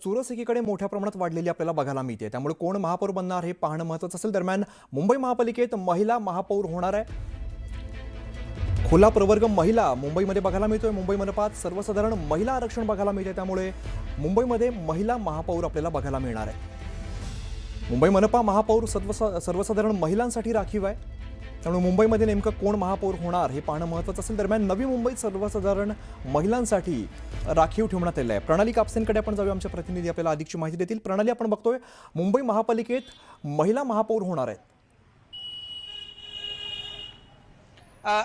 चुरस एकीकडे मोठ्या प्रमाणात वाढलेली आपल्याला बघायला मिळते। त्यामुळे कोण महापौर बनणार हे पाहणं महत्त्वाचं असेल। दरम्यान मुंबई महापालिकेत महिला महापौर होणार आहे। खुला प्रवर्ग महिला मुंबईमध्ये बघायला मिळतोय। मुंबई मनपात सर्वसाधारण महिला आरक्षण बघायला मिळते, त्यामुळे मुंबईमध्ये महिला महापौर आपल्याला बघायला मिळणार आहे। मुंबई मनपा महापौर सर्वसाधारण महिलांसाठी राखीव आहे, त्यामुळे मुंबईमध्ये नेमकं कोण महापौर होणार हे पाहणं महत्त्वाचं असेल। दरम्यान नवी मुंबईत सर्वसाधारण महिलांसाठी राखीव ठेवण्यात आले आहे। प्रणाली कापसेंकडे आपण जाऊया, आमचे प्रतिनिधी आपल्याला अधिकची माहिती देतील। प्रणाली, आपण बघतोय मुंबई महापालिकेत महिला महापौर होणार आहेत।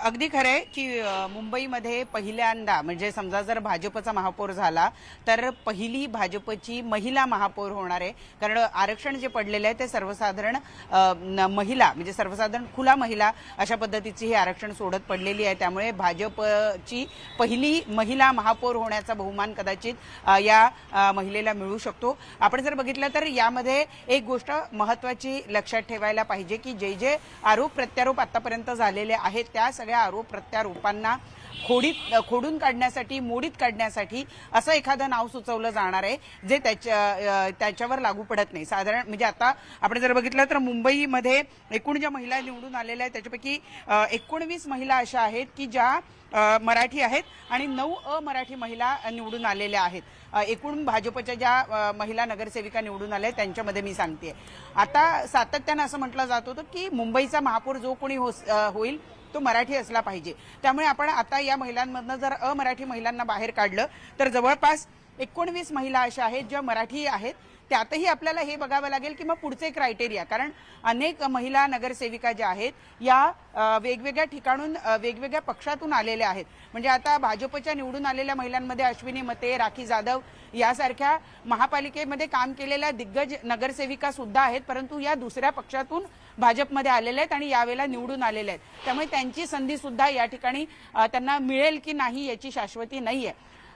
अगदी खरंय की मुंबईमध्ये पहिल्यांदा म्हणजे समजा जर भाजपचा महापौर झाला तर पहिली भाजपची महिला महापौर होणार आहे। कारण आरक्षण जे पडलेलं आहे ते सर्वसाधारण महिला म्हणजे सर्वसाधारण खुला महिला अशा पद्धतीची ही आरक्षण सोडत पडलेली आहे। त्यामुळे भाजपची पहिली महिला महापौर होण्याचा बहुमान कदाचित या महिलेला मिळू शकतो। आपण जर बघितलं तर यामध्ये एक गोष्ट महत्त्वाची लक्षात ठेवायला पाहिजे की जे आरोप प्रत्यारोप आतापर्यंत झालेले आहेत त्या सगळ्या आरोप प्रत्यारोपांना खोडून काढण्यासाठी, मोडीत काढण्यासाठी असं एखादं नाव सुचवलं जाणार आहे जे त्याच्यावर लागू पडत नाही। साधारण म्हणजे आता आपण जर बघितलं तर मुंबईमध्ये एकूण ज्या महिला निवडून आलेल्या आहेत त्याच्यापैकी 19 महिला अशा आहेत की ज्या मराठी आहेत आणि 9 अमराठी महिला निवडून आलेल्या आहेत। एकूण भाजपच्या ज्या महिला नगरसेविका निवडून आल्या त्यांच्यामध्ये मी सांगते, आता सातत्यानं असं म्हटलं जात होतं की मुंबईचा महापौर जो कोणी होईल तो मराठी असला पाहिजे। त्यामुळे आपण आता या महिलांमधनं जर अमराठी महिलांना बाहेर काढलं तर जवळपास 19 महिला अशा आहेत ज्या मराठी आहेत। त्यातही आपल्याला हे बघावं लागेल की मग पुढचे क्रायटेरिया, कारण अनेक महिला नगरसेविका ज्या आहेत या वेगवेगळ्या ठिकाणून वेगवेगळ्या पक्षातून आलेल्या आहेत। म्हणजे आता भाजपच्या निवडून आलेल्या महिलांमध्ये अश्विनी मते, राखी जाधव यासारख्या महापालिकेमध्ये काम केलेल्या दिग्गज नगरसेविका सुद्धा आहेत, परंतु या दुसऱ्या पक्षातून भाजपमध्ये आलेले आहेत आणि यावेळेला निवडून आलेले आहेत। त्यामुळे त्यांची संधी सुद्धा या ठिकाणी त्यांना मिळेल की नाही याची शाश्वती नाहीये।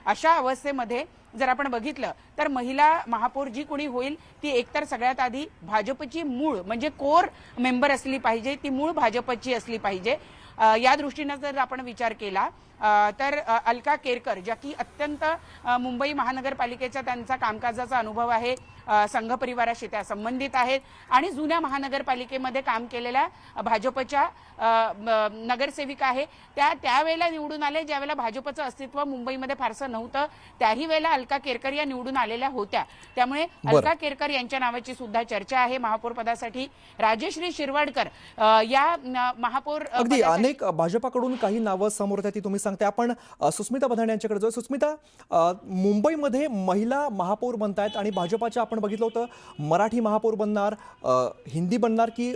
अशा अवस्थेमध्ये जर आपण बघितलं तर महिला महापौर जी कोणी होईल ती एकतर सगळ्यात आधी भाजपची मूळ म्हणजे कोर मेंबर असली पाहिजे, ती मूळ भाजपची असली पाहिजे। या दृष्टीने जर आपण विचार केला तर अलका केरकर ज्या की अत्यंत मुंबई महानगरपालिकेचा त्यांचा कामकाजाचा अनुभव आहे, संघ परिवाराशी त्या संबंधित आहेत आणि जुन्या महानगरपालिकेमध्ये काम केलेल्या भाजपच्या नगरसेविका आहे। त्यावेळेला निवडून आले ज्यावेळेला भाजपचं अस्तित्व मुंबईमध्ये फारसं नव्हतं, त्याही वेळेला अलका केरकर या निवडून आलेल्या होत्या। त्यामुळे अलका केरकर यांच्या नावाची सुद्धा चर्चा आहे महापौर पदासाठी। राजश्री शिरवाडकर या महापौर अगदी अनेक भाजपाकडून काही नावं समोर येतात ती तुम्ही सांगते। आपण सुस्मिता बधाणे यांच्याकडे जाऊ। सुस्मिता, मुंबईमध्ये महिला महापौर बनतायत आणि भाजपाच्या आपण बघितलं होतं मराठी महापौर बनणार, हिंदी बनणार की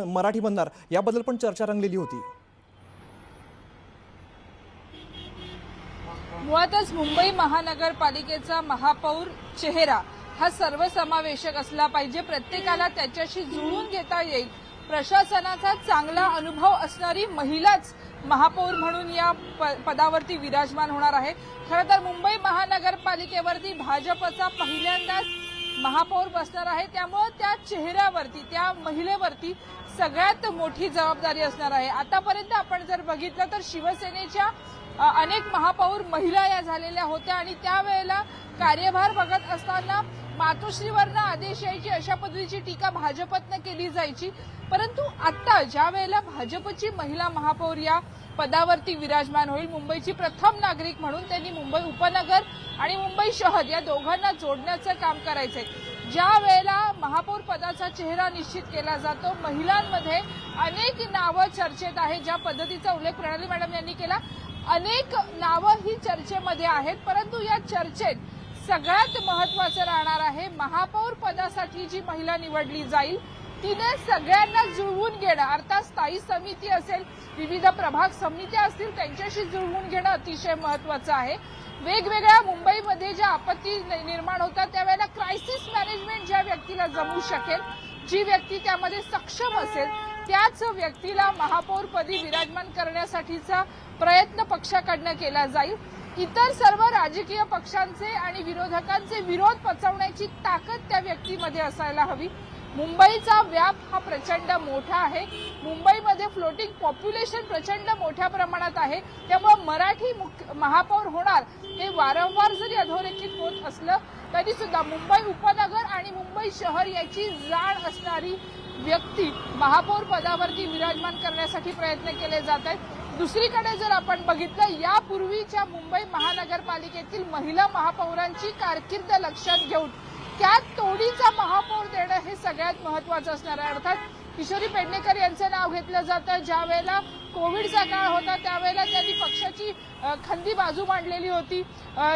मराठी बनणार याबद्दल पण चर्चा रंगलेली होती। मुळातच मुंबई महानगरपालिकेचा महापौर चेहरा हा सर्वसमावेशक असला पाहिजे, प्रत्येकाला त्याच्याशी जुळवून घेता येईल, प्रशासनाचा चांगला अनुभव असणारी महिलाच महापौर म्हणून या पदावरती विराजमान होणार आहे। खरं तर मुंबई महानगरपालिकेवरती भाजपचा पहिल्यांदाच महापौर बसणार आहे, त्यामुळे त्या चेहऱ्यावरती त्या महिलेवरती सगळ्यात मोठी जबाबदारी असणार आहे। आतापर्यंत आपण जर बघितलं तर शिवसेनेच्या अनेक महापौर महिला या झालेल्या होत्या आणि त्यावेळेला कार्यभार बघत असताना मातोश्रीवरनं आदेश यायची अशा पद्धतीची टीका भाजपतनं केली जायची, परंतु आता ज्या वेळेला भाजपची महिला महापौर या पदावरती विराजमान होईल, मुंबईची प्रथम नागरिक म्हणून त्यांनी मुंबई उपनगर आणि मुंबई शहर या दोघांना जोडण्याचं काम करायचंय। ज्या वेळेला महापौर पदाचा चेहरा निश्चित केला जातो, महिलांमध्ये अनेक नावं चर्चेत आहेत, ज्या पद्धतीचा उल्लेख प्रणाली मॅडम यांनी केला, अनेक नावं ही चर्चेमध्ये आहेत, परंतु या चर्चेत सगळ्यात महत्वाचं राहणार आहे महापौर पदासाठी जी महिला निवडली जाईल तिने सगळ्यांना जुळवून घेणं, अर्थात स्थायी समिती असेल, विविध प्रभाग समित्या असतील त्यांच्याशी जुळवून घेणं अतिशय महत्वाचं आहे। वेगवेगळ्या मुंबईमध्ये ज्या आपत्ती निर्माण होतात त्यावेळेला क्रायसिस मॅनेजमेंट ज्या व्यक्तीला जमू शकेल, जी व्यक्ती त्यामध्ये सक्षम असेल त्याच व्यक्तीला महापौर पदी विराजमान करण्यासाठीचा प्रयत्न पक्षाकडनं केला जाईल। इतर सर्व राजकीय पक्षांचे आणि विरोधकांचे विरोध पचवण्याची ताकद त्या व्यक्तीमध्ये असायला हवी। मुंबईचा व्याप हा प्रचंड मोठा आहे. मुंबईमध्ये फ्लोटिंग पॉप्युलेशन प्रचंड मोठ्या प्रमाणात आहे. त्यामुळे मराठी महापौर होणार हे वारंवार जरी अधोरेखित होत असलं तरी सुद्धा मुंबई उपनगर आणि मुंबई शहर याची जाण असणारी व्यक्ती महापौर पदावरती विराजमान करण्यासाठी प्रयत्न केले जात आहेत. दुसरीकडे जर आपण बघितलं, यापूर्वीच्या मुंबई महानगरपालिकेतील महिला महापौरांची कारकीर्द लक्षात घेऊन त्या तोडीचा महापौर देणं हे सगळ्यात महत्वाचं असणार आहे. अर्थात किशोरी पेडणेकर यांचं नाव घेतलं जातं. ज्या वेळेला कोविडचा काळ होता त्यावेळेला त्यांनी पक्षाची खंदी बाजू मांडलेली होती.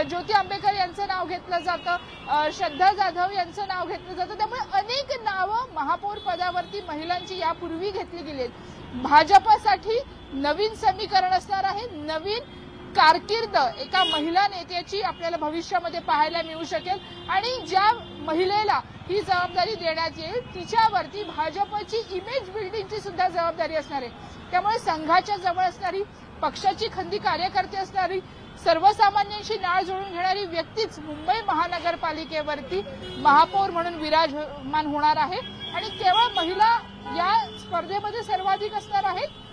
ज्योती आंबेकर यांचं नाव घेतलं जातं, श्रद्धा जाधव यांचं नाव घेतलं जातं. त्यामुळे अनेक नावं महापौर पदावरती महिलांची यापूर्वी घेतली गेली आहेत. भाजपसाठी नवीन समीकरण असणार आहे. नवीन कारकीर्द एका महिला नेत्याची आपल्याला भविष्यामध्ये पाहायला मिळू शकेल आणि ज्या महिलेला ही जबाबदारी देण्यात येईल तिच्यावरती भाजपची इमेज बिल्डिंगची सुद्धा जबाबदारी असणार आहे. त्यामुळे संघाच्या जवळ असणारी, पक्षाची खंदी कार्यकर्ते असणारी, सर्वसामान्यांशी नाळ जुळून घेणारी व्यक्तीच मुंबई महानगरपालिकेवरती महापौर म्हणून विराजमान होणार आहे. आणि केवळ महिला या स्पर्धेमध्ये सर्वाधिक असणार आहेत,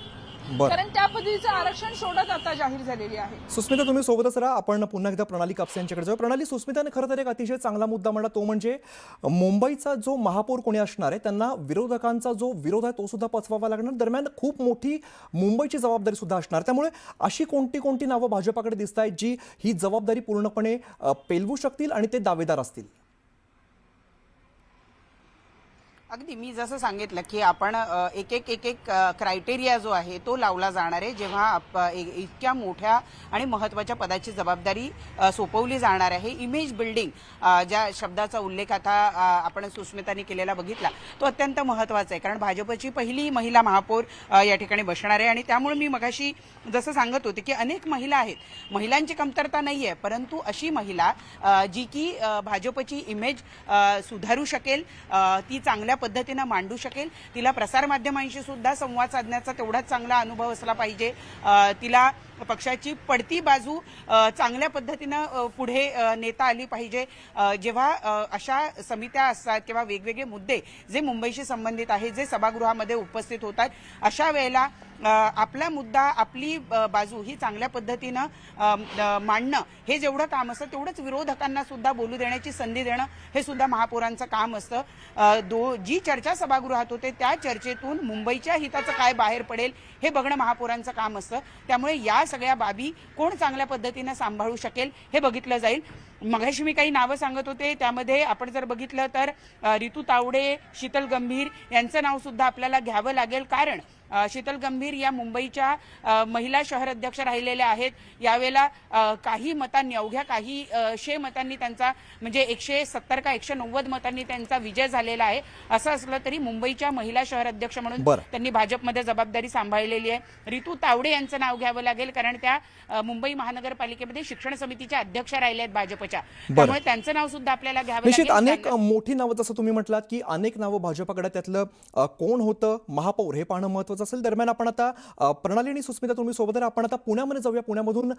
कारण त्या पद्धतीचं आरक्षण सोडत आता जाहीर झालेली आहे. सुस्मिता, तुम्ही सोबतच राहा. आपण पुन्हा एकदा प्रणाली कापसे यांच्याकडे जाऊ. प्रणाली, सुस्मिताने खरं तर एक अतिशय चांगला मुद्दा म्हणला, तो म्हणजे मुंबईचा जो महापौर कोणी असणार आहे त्यांना विरोधकांचा जो विरोध आहे तो सुद्धा पचवावा लागणार. दरम्यान खूप मोठी मुंबईची जबाबदारी सुद्धा असणार. त्यामुळे अशी कोणती नावं भाजपाकडे दिसत आहेत जी ही जबाबदारी पूर्णपणे पेलवू शकतील आणि ते दावेदार असतील? अगदी मी जसं सांगितलं की आपण एक एक क्रायटेरिया जो आहे तो लावला जाणार आहे जेव्हा इतक्या मोठ्या आणि महत्त्वाच्या पदाची जबाबदारी सोपवली जाणार आहे. इमेज बिल्डिंग ज्या शब्दाचा उल्लेख आता आपण सुस्मिताने केलेला बघितला तो अत्यंत महत्त्वाचा आहे, कारण भाजपची पहिली महिला महापौर या ठिकाणी बसणार आहे. आणि त्यामुळे मी मगाशी जसं सांगत होते की अनेक महिला आहेत, महिलांची कमतरता नाही आहे, परंतु अशी महिला जी की भाजपची इमेज सुधारू शकेल, ती चांगल्या पद्धतीने मांडू शकेल, तिला प्रसार माध्यमांशी सुद्धा संवाद साधण्याचा तेवढाच चांगला अनुभव असला पाहिजे, तिला पक्षाची पडती बाजू चांगल्या पद्धतीनं पुढे नेता आली पाहिजे. जेव्हा अशा समित्या असतात किंवा वेगवेगळे मुद्दे जे मुंबईशी संबंधित आहेत जे सभागृहामध्ये उपस्थित होतात, अशा वेळेला आपला मुद्दा, आपली बाजू ही चांगल्या पद्धतीनं मांडणं हे जेवढं काम असतं तेवढंच विरोधकांना सुद्धा बोलू देण्याची संधी देणं हे सुद्धा महापौरांचं काम असतं. जी चर्चा सभागृहात होते त्या चर्चेतून मुंबईच्या हिताचं काय बाहेर पडेल हे बघणं महापौरांचं काम असतं. त्यामुळे या सगळ्या बाबी कोण चांगल्या पद्धतीनं सांभाळू शकेल हे बघितलं जाईल. मगाशी मी काही नावं सांगत होते, त्यामध्ये आपण जर बघितलं तर रितू तावडे, शीतल गंभीर यांचं नाव सुद्धा आपल्याला घ्यावं लागेल, कारण शीतल गंभीर या मुंबईच्या महिला शहर अध्यक्ष राहिलेल्या आहेत. यावेळेला काही मतांनी, अवघ्या काही 100 मतांनी त्यांचा, म्हणजे 170 का 190 मतांनी त्यांचा विजय झालेला आहे. असं असलं तरी मुंबईच्या महिला शहर अध्यक्ष म्हणून त्यांनी भाजपमध्ये जबाबदारी सांभाळलेली आहे. रितू तावडे यांचं नाव घ्यावं लागेल, कारण त्या मुंबई महानगरपालिकेमध्ये शिक्षण समितीच्या अध्यक्ष राहिल्या आहेत भाजपच्या, त्यामुळे त्यांचं नाव सुद्धा आपल्याला घ्यावं लागेल. अनेक मोठी नावं, जसं तुम्ही म्हटलात की अनेक नावं भाजपकडे, त्यातलं कोण होतं महापौर हे पाहणं महत्त्वाचं असेल. दरम्यान आपण आता प्रणाली आणि सुस्मिता तुम्ही सोबत, आपण आता पुण्यामध्ये जाऊया. पुण्यामधून